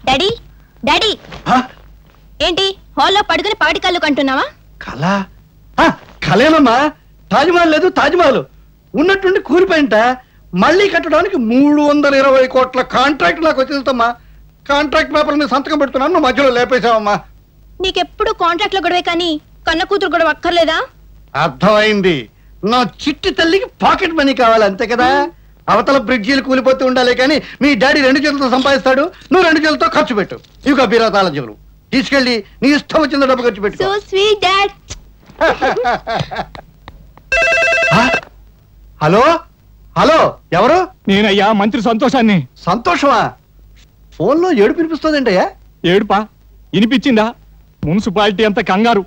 Daddy daddy ఏంటి హాల్లో పడుకుని పాడి కళ్ళు కంటున్నావా? కళ కళేనమ్మా. తాజ్మహల్ లేదు, తాజ్మహల్ ఉన్నట్టుండి కూలిపోయింట. మళ్ళీ కట్టడానికి 320 కోట్ల కాంట్రాక్ట్ నాకు వచ్చేదమ్మా. కాంట్రాక్ట్ పేపర్ మీద సంతకం పెడుతున్నాను, నువ్వు మధ్యలో లేపేశావమ్మా. నీకెప్పుడు కాంట్రాక్ట్ లో గొడవే కానీ కన్న కూతురు గొడవ అక్కర్లేదా? అర్థమైంది. నా చిట్టి తల్లికి పాకెట్ మనీ కావాలి అంతే కదా. అవతల బ్రిడ్జీలు కూలిపోతూ ఉండాలి కానీ మీ డాడీ 2 చేతులతో సంపాదిస్తాడు, నువ్వు 2 చేతులతో ఖర్చు పెట్టు. ఇక బీరాతాల జీవులు తీసుకెళ్ళి నీ ఇష్టం వచ్చిన డబ్బు ఖర్చు పెట్టు. So sweet dad. Hello hello, ఎవరు? నేనయ్యా మంత్రి సంతోషాన్ని. సంతోషమా? ఫోన్లో ఏడుపు వినిపిస్తుందంటయ్యా. ఏడుపా? వినిపించిందా? మున్సిపాలిటీ అంతా కంగారు,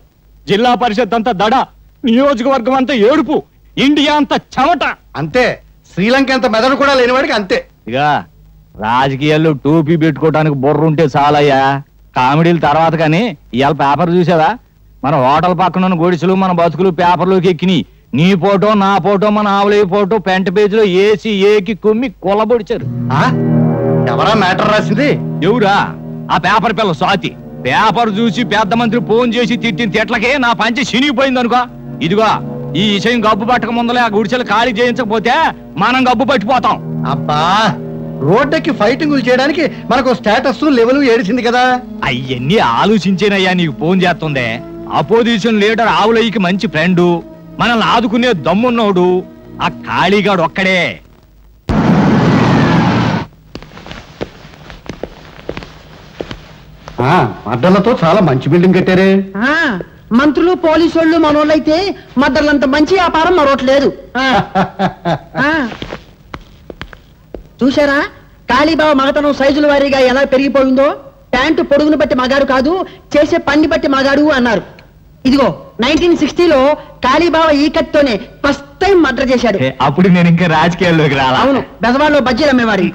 జిల్లా పరిషత్ అంతా దడ, నియోజకవర్గం అంతా ఏడుపు, ఇండియా అంతా చెమట. అంతే, శ్రీలంక అంత మెదడు కూడా లేనివాడికి అంతే. ఇక రాజకీయాల్లో టోపీ పెట్టుకోవడానికి బుర్ర ఉంటే చాలయ్యా, కామెడీల తర్వాత. కానీ ఇవాళ పేపర్ చూసావా? మన హోటల్ పక్కన ఉన్న గొడిసెలు మన బతుకులు పేపర్లోకి ఎక్కినాయి. నీ ఫోటో నా ఫోటో మన ఆవులయ్య ఫోటో పెంట పేజీలో ఏసి ఏకి కుమ్మి కొలబొడిచారు. ఎవరా మ్యాటర్ రాసింది? ఎవరా? ఆ పేపర్ పిల్ల స్వాతి. పేపర్ చూసి పెద్ద మంత్రి ఫోన్ చేసి తిట్టిన తిట్లకే నా పంచి చినిగిపోయింది అనుకో. ఇదిగో ఈ విషయం గబ్బు పట్టక ముందలే ఆ గుడిసెలు ఖాళీ చేయించకపోతే మనం గబ్బు పట్టిపోతాం. అబ్బా, రోడ్డుకి ఫైటింగులు చేయడానికి మనకు స్టేటస్ లెవెల్ ఏడిచింది కదా. అవన్నీ ఆలోచించేనయ్యా నీకు ఫోన్ చేస్తుందే. అపోజిషన్ లీడర్ ఆవులయ్యకి మంచి ఫ్రెండు, మనల్ని ఆదుకునే దమ్మున్నోడు ఆ ఖాళీగాడు ఒక్కడే. అడ్డలతో చాలా మంచి బిల్డింగ్ కట్టారే. మంత్రులు పోలీసు వాళ్ళు మనోళ్ళైతే మద్దర్లంత మంచి వ్యాపారం మరొకట్లేదు. చూసారా కాళీబాబా మగతనం సైజుల వారీగా ఎలా పెరిగిపోయిందో? ప్యాంటు పొడుగును బట్టి మగాడు కాదు, చేసే పని బట్టి మగాడు అన్నారు. ఇదిగో 1960లో కాళీబాబా ఈ కత్తోనే ఫస్ట్ టైం మర్డర్ చేశాడు. అప్పుడు నేను ఇంకా రాజకీయాల్లోకి రాలా. అవును, బెజవాడలో బజ్జీలు అమ్మేవాడి.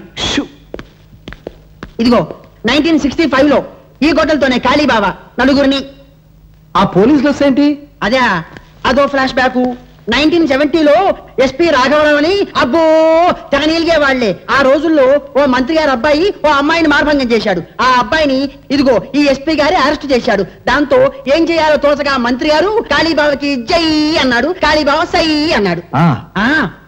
ఇదిగో 1965లో ఈ గొడ్డలతోనే కాళీబాబా నలుగురిని. ఆ పోలీస్ బస్ ఏంటి? అదే, అదో ఫ్లాష్ బ్యాక్. 1970లో ఎస్పీ రాఘవరావు అని అబ్బో తెగ నీలిగే వాళ్లే. ఆ రోజుల్లో ఓ మంత్రి గారి అబ్బాయి ఓ అమ్మాయిని మార్భంగం చేశాడు. ఆ అబ్బాయిని ఇదిగో ఈ ఎస్పీ గారి అరెస్ట్ చేశాడు. దాంతో ఏం చేయాలో తోచగా మంత్రి గారు కాళీబాబాకి జై అన్నాడు, కాళీబాబా సై అన్నాడు.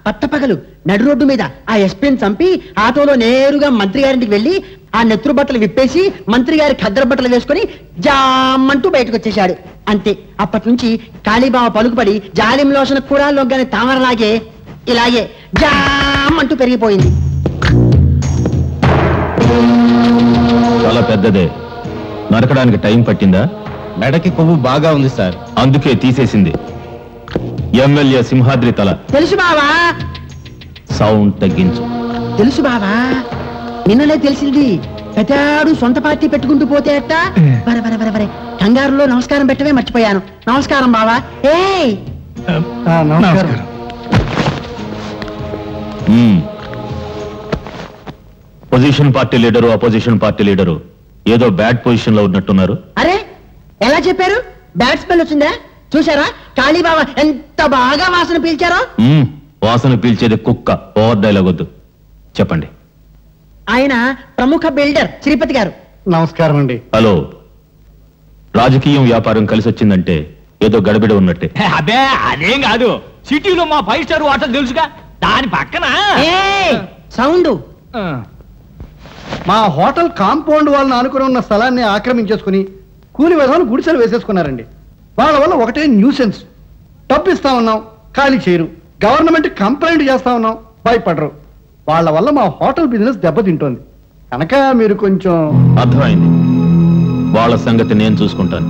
పట్టపగలు నడు రోడ్డు మీద ఆ ఎస్పీని చంపి ఆటోలో నేరుగా మంత్రి గారింటికి వెళ్లి ఆ నెత్తురు బట్టలు విప్పేసి మంత్రి గారి ఖద్దరు బట్టలు వేసుకుని జామ్మంటూ బయటకు వచ్చేశాడు. అంతే, అప్పటి నుంచి కాళీబాబా పలుకుపడి జాలిం లోషన కూడా లొగ్గని తామరలాగే ఇలాగే జామ్మంటూ పెరిగిపోయింది. చాలా పెద్దదే. నరకడానికి టైం పట్టిందా? మెడకి కొవ్వు బాగా ఉంది సార్, అందుకే తీసేసింది. ఎమ్మెల్యే సింహాద్రి తల. తెలుసు బావా. సౌండ్ తగ్గించు. తెలుసు బావా, నిన్ననే తెలిసింది. పెద్దాడు సొంత పార్టీ పెట్టుకుంటూ పోతే అట్ట. వరే వరే వరే వరే, కంగారులో నమస్కారం పెట్టవే మర్చిపోయాను. నమస్కారం బావా. నమస్కారం. Position party leader opposition party leader ఏదో బ్యాడ్ పొజిషన్ లో ఉన్నట్టున్నారు. అరే ఎలా చెప్పారు? బ్యాడ్ స్మెల్ వచ్చిందా? చూసారా కాళీబాబా ఎంత బాగా వాసన పీల్చారో? వాసన పీల్చేది కుక్క. ఓవర్ డైలాగ్ వద్దు, చెప్పండి. ఆయన ప్రముఖ బిల్డర్ శ్రీపతి గారు. నమస్కారం అండి. హలో, రాజకీయం వ్యాపారం కలిసి వచ్చిందంటే ఏదో గడబిడ ఉన్నట్టే. అదే అదేం కాదు, సిటీలో మా 5 స్టార్ హోటల్ తెలుసుగా, దాని పక్కన సౌండ్. మా హోటల్ కాంపౌండ్ వాళ్ళని ఆనుకుని ఉన్న స్థలాన్ని ఆక్రమించేసుకుని కూలి విధాలు గుడిసెలు వేసేసుకున్నారండి. వాళ్ళ వల్ల ఒకటే న్యూసెన్స్. డబ్బు ఇస్తా ఉన్నాం, ఖాళీ చేయరు. గవర్నమెంట్ కంప్లైంట్ చేస్తా ఉన్నాం, భయపడరు. వాళ్ళ వల్ల మా హోటల్ బిజినెస్ దెబ్బతింటోంది. కనుక మీరు కొంచెం. అర్థమైంది, వాళ్ళ సంగతి నేను చూసుకుంటాను.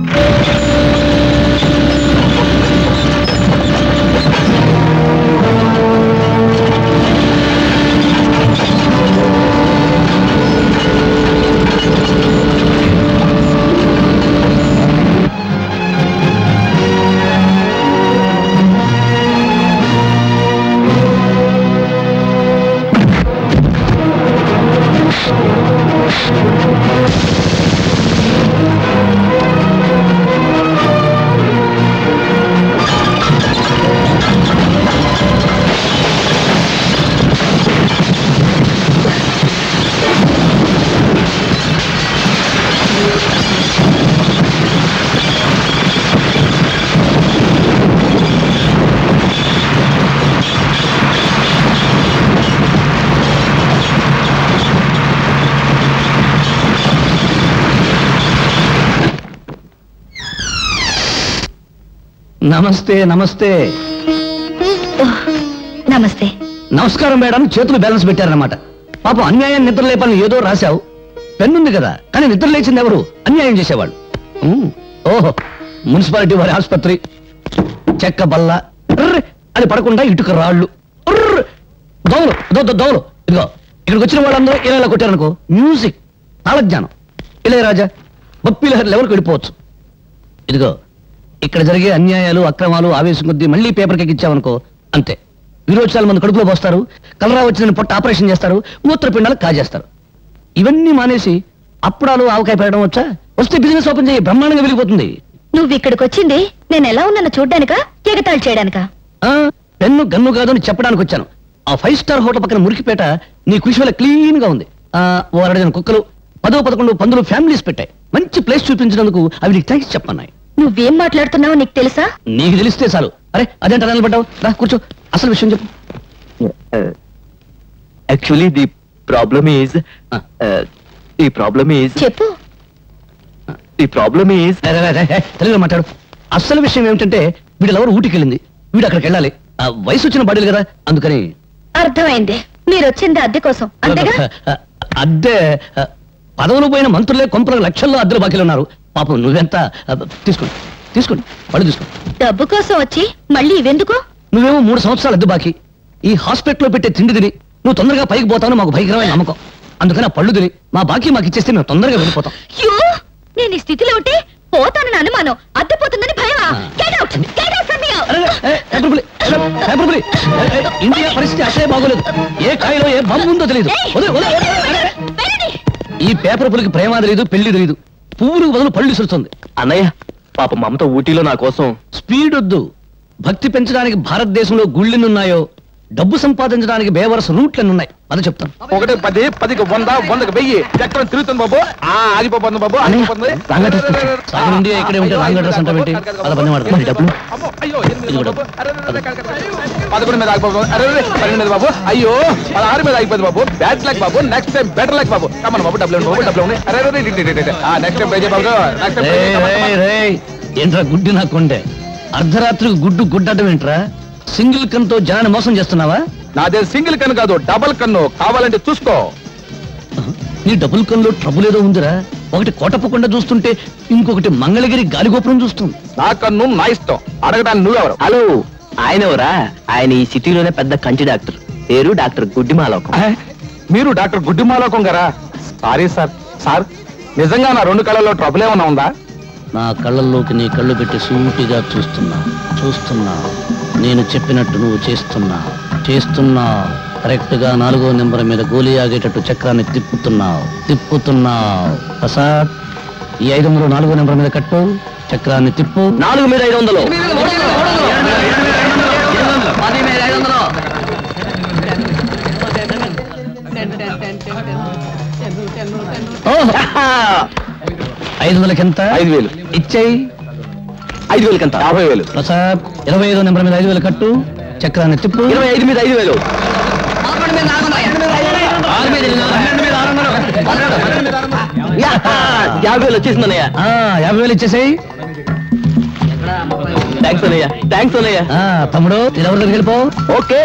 నమస్తే నమస్తే నమస్తే. నమస్కారం మేడం. చేతులు బ్యాలెన్స్ పెట్టారన్నమాట. పాపం అన్యాయం నిద్ర లేపాలని ఏదో రాశావు. పెన్నుంది కదా, కానీ నిద్ర లేచింది ఎవరు? అన్యాయం చేసేవాళ్ళు. ఓహో, మున్సిపాలిటీ వారి ఆసుపత్రి. చెక్క బల్ల అది పడకుండా ఇటుక రాళ్ళు, దోమలు దోమలు. ఇదిగో ఇక్కడికి వచ్చిన వాళ్ళందరూ ఇలా కొట్టారనుకో, మ్యూజిక్, తాళజ్ఞానం, ఇళయరాజా, బప్పిలహరి లెవెల్కి వెళ్ళిపోవచ్చు. ఇదిగో ఇక్కడ జరిగే అన్యాయాలు, అక్రమాలు ఆవేశం కొద్దీ మళ్ళీ పేపర్కి ఎక్కించావనుకో, అంతే. విరోచనాలు మంది కడుపులో పోస్తారు, కలరా వచ్చిన పొట్ట ఆపరేషన్ చేస్తారు, మూత్రపిండాలు కాజేస్తారు. ఇవన్నీ మానేసి అప్పుడాలు ఆవకాయ పెట్టడం వచ్చా? వస్తే బిజినెస్ ఓపెన్ చేయి, బ్రహ్మాండంగా వెలిగిపోతుంది. నువ్వు ఇక్కడికి వచ్చింది నేను ఎలా ఉన్నానో చూడ్డానికా, ఎగతాళి చేయడానికా? పెన్ను గన్ను కాదు అని చెప్పడానికి వచ్చాను. ఆ 5 స్టార్ హోటల్ పక్కన మురికిపేట నీ కుషి వల్ల క్లీన్ గా ఉంది. ఓ అరడజన కుక్కలు, 10-11 పందులు ఫ్యామిలీస్ పెట్టాయి. మంచి ప్లేస్ చూపించినందుకు అవి నీకు థ్యాంక్స్ చెప్పన్నాయి. నువ్వేం మాట్లాడుతున్నావో నీకు తెలుసా? నీకు తెలిస్తే చాలు. అరే అదేంట నిలబడ్డావు? రా కూర్చో, అసలు విషయం చెప్పు. యాక్చువల్లీ ది ప్రాబ్లమ్ ఈజ్ చెప్పు. తెలుగులో మాట్లాడు. అసలు విషయం ఏమిటంటే వీళ్ళెవరు ఊటికి వెళ్ళింది, వీడు అక్కడికి వెళ్ళాలి. వయసు వచ్చిన బాడీలు కదా, అందుకని. అర్థమైంది. మీరు వచ్చింది అద్దె కోసం, అంతేగా? అద్దె పదవులు పోయిన మంత్రులే కొంపలకు లక్షల్లో అద్దెలు బాకీలు ఉన్నారు. పాపం నువ్వెంత? తీసుకోండి తీసుకోండి, పళ్ళు తీసుకోండి. డబ్బు కోసం వచ్చి మళ్ళీ ఇవెందుకు? నువ్వేమో 3 సంవత్సరాలు అద్దె బాకీ. ఈ హాస్పిటల్లో పెట్టే తిండి తిని నువ్వు తొందరగా పైకి పోతావు మాకు భయంకరమైన నమ్మకం. అందుకని ఆ పళ్ళు తిని మా బాకీ మాకు ఇచ్చేస్తే మేము తొందరగా వెళ్ళిపోతాం. నేను ఈ స్థితిలో ఉంటే పోతానని అనుమానం, అద్దె పోతుందని భయమా? Get out! Get out from here! India పరిస్థితి అసలే బాగోలేదు. ఏ కాయలో ఏ బాంబు ఉందో తెలియదు. ఈ పేపర్ పులికి ప్రేమ తెలియదు, పెళ్లి తెలియదు. పువ్వులకు బదులు పళ్ళు విసురుతుంది. అన్నయ్య పాప మమత ఊటీలో నా కోసం. స్పీడ్ వద్దు. భక్తి పెంచడానికి భారతదేశంలో గుళ్ళెన్నున్నాయో, డబ్బు సంపాదించడానికి బేవరస రూట్లెన్నున్నాయి. అది చెప్తాను. 1 10 10కి 100 100కి 1000 చక్రం తిరుగుతుంది బాబు. ఆగిపోతుంది బాబు, ఆగిపోతుంది. ఇండియా ఇక్కడే ఉంటే రాంగ్ అడ్రస్ అంటే ఏంటి? అలా పని వాడుతుంది. డబ్బులు 11 మీద ఆగిపోతుంది. 12 మీద బాబు. అయ్యో 16 మీద ఆగిపోతుంది బాబు. బ్యాడ్ లక్ బాబు, నెక్స్ట్ టైం బెటర్ లక్ బాబు. కమన్ బాబు, డబ్బులు బాబు, డబ్బులు ఉన్నాయి. నెక్స్ట్ టైం పే చేయ బాబు. ఏంట్రా గుడ్డి నా కొండే? అర్ధరాత్రికి గుడ్డు గుడ్డటం ఏంట్రా? సింగిల్ కన్తో జనాన్ని మోసం చేస్తున్నావా? నాదే సింగిల్ కన్ను కాదు, డబుల్ కన్ను. కావాలంటే చూసుకో. నీ డబుల్ కన్నులో ట్రబుల్ ఏదో ఉందిరా. ఒకటి కోటప్పకుండా చూస్తుంటే ఇంకొకటి మంగళగిరి గాలిగోపురం చూస్తుంది. నా కన్ను నా ఇష్టం. అడగడానికి నువ్వెవరు? హలో, ఆయన ఎవరా? ఆయన ఈ సిటీలోనే పెద్ద కంటి డాక్టర్. పేరు డాక్టర్ గుడ్డిమాలోకం. మీరు డాక్టర్ గుడ్డిమాలోకం గారా? Sorry sir. సార్ నిజంగా నా 2 కళ్ళల్లో ట్రబుల్ ఏమన్నా ఉందా? నా కళ్ళల్లోకి నీ కళ్ళు పెట్టి సూటిగా చూస్తున్నా. నేను చెప్పినట్టు నువ్వు చేస్తున్నా. కరెక్ట్ గా 4వ నెంబర్ మీద గోలీ ఆగేటట్టు చక్రాన్ని తిప్పుతున్నావు. ప్రసాద్, ఈ 500 4వ నెంబర్ మీద కట్టు. చక్రాన్ని తిప్పు. 4 మీద 500. ఓహో, 500కి ఎంత? 5000 ఇచ్చేయి. 5000కి ఎంత? 50000. ప్రసాద్, 25వ నెంబర్ మీద 5000 కట్టు. చక్రాన్ని తిప్పు. 25 మీద 5000. 50,000 వచ్చేసిందన్నయ్య. 50,000 ఇచ్చేసేయి. థ్యాంక్స్ అన్నయ్య. తమ్ముడు, ఇది ఎవరి దగ్గరికి వెళ్ళిపో. ఓకే.